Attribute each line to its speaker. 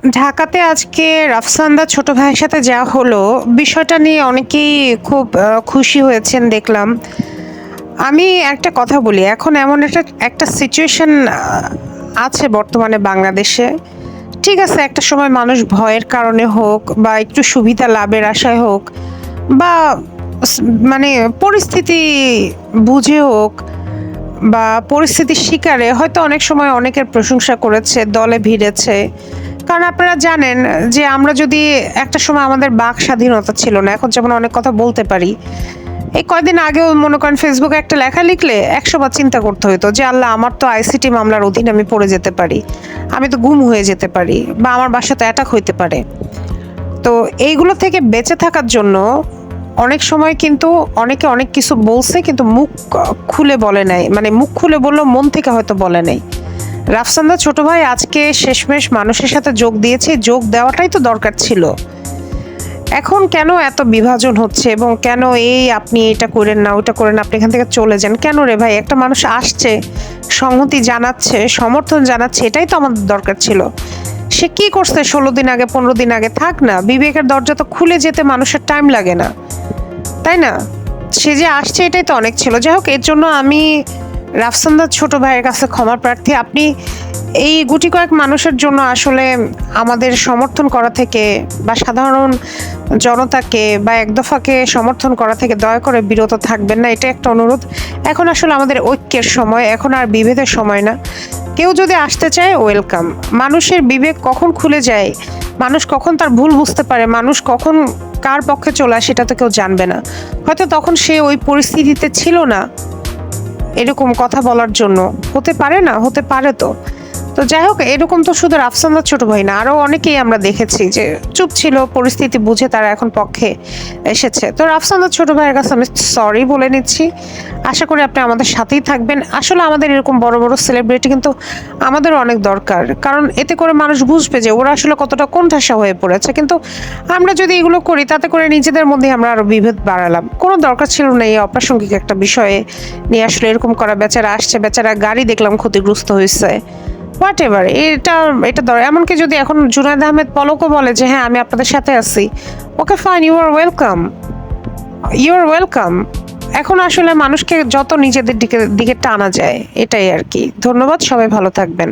Speaker 1: ঢাকাতে আজকে রাফসানদার ছোট ভাইয়ের সাথে যা হলো, বিষয়টা নিয়ে অনেকেই খুব খুশি হয়েছেন দেখলাম। আমি একটা কথা বলি, এখন এমন একটা একটা সিচুয়েশন আছে বর্তমানে বাংলাদেশে। ঠিক আছে, একটা সময় মানুষ ভয়ের কারণে হোক বা একটু সুবিধা লাভের আশায় হোক বা স মানে পরিস্থিতি বুঝে হোক বা পরিস্থিতির শিকারে হয়তো অনেক সময় অনেকের প্রশংসা করেছে, দলে ভিড়েছে। কারণ আপনারা জানেন যে আমরা যদি একটা সময় আমাদের বাক স্বাধীনতা ছিল না, এখন যেমন অনেক কথা বলতে পারি। এই কয়দিন আগেও মনে করেন ফেসবুকে একটা লেখা লিখলে ১০০ বার চিন্তা করতে হইতো যে আল্লাহ, আমার তো আইসিটি মামলার অধীনে আমি পড়ে যেতে পারি, আমি তো গুম হয়ে যেতে পারি, বা আমার বাসাতে অ্যাটাক হইতে পারে। তো এইগুলো থেকে বেঁচে থাকার জন্য অনেক সময় কিন্তু অনেকে অনেক কিছু বলছে, কিন্তু মুখ খুলে বলে নাই, মানে মুখ খুলে বললেও মন থেকে হয়তো বলে নাই। রাফসানদার ছোট ভাই আজকে শেষমেশ মানুষের সাথে যোগ দিয়েছে, যোগ দেওয়াটাই তো দরকার ছিল। এখন কেন এত বিভাজন হচ্ছে এবং কেন এই আপনি এটা করেন না, ওটা করেন, আপনি এখান থেকে চলে যান কেন রে ভাই? একটা মানুষ আসছে, সংহতি জানাচ্ছে, সমর্থন জানাচ্ছে, এটাই তো আমাদের দরকার ছিল। সে কি করছে ১৬ দিন আগে, ১৫ দিন আগে? থাক না, বিবেকের দরজা তো খুলে যেতে মানুষের টাইম লাগে না, তাই না? সে যে আসছে এটাই তো অনেক ছিল। যাই হোক, এর জন্য আমি রাফসানদার ছোট ভাইয়ের কাছে ক্ষমা প্রার্থী। আপনি এই গুটি কয়েক মানুষের জন্য আসলে আমাদের সমর্থন করা থেকে বা সাধারণ জনতাকে বা একদফাকে সমর্থন করা থেকে দয়া করে বিরত থাকবেন না, এটা একটা অনুরোধ। এখন আসলে আমাদের ঐক্যের সময়, এখন আর বিভেদের সময় না। কেউ যদি আসতে চায়, ওয়েলকাম। মানুষের বিবেক কখন খুলে যায়, মানুষ কখন তার ভুল বুঝতে পারে, মানুষ কখন কার পক্ষে চলে আসে, সেটা তো কেউ জানবে না। হয়তো তখন সে ওই পরিস্থিতিতে ছিল না এরকম কথা বলার জন্য। হতে পারে না? হতে পারে তো। তো যাই হোক, এরকম তো শুধু রাফসানদার ছোট ভাই না, আরও অনেকেই আমরা দেখেছি যে চুপ ছিল, পরিস্থিতি বুঝে তারা এখন পক্ষে এসেছে। তো রাফসানদার ছোট ভাইয়ের কাছে আমি সরি বলে নিচ্ছি। আশা করি আপনি আমাদের সাথেই থাকবেন। আসলে আমাদের এরকম বড় বড় সেলিব্রিটি কিন্তু আমাদেরও অনেক দরকার, কারণ এতে করে মানুষ বুঝবে যে ওরা আসলে কতটা কোণঠাসা হয়ে পড়েছে। কিন্তু আমরা যদি এগুলো করি, তাতে করে নিজেদের মধ্যে আমরা আরো বিভেদ বাড়ালাম। কোনো দরকার ছিল না এই অপ্রাসঙ্গিক একটা বিষয়ে নিয়ে আসলে এরকম করা। বেচারা আসছে, বেচারা গাড়ি দেখলাম ক্ষতিগ্রস্ত হয়েছে, হোয়াট এভার। এটা এটা এমনকি যদি এখন জুনায়েদ আহমেদ পলকও বলে যে হ্যাঁ আমি আপনাদের সাথে আছি, okay fine, you are welcome, you are welcome. এখন আসলে মানুষকে যত নিজেদের দিকে দিকে টানা যায়, এটাই আর কি। ধন্যবাদ, সবাই ভালো থাকবেন।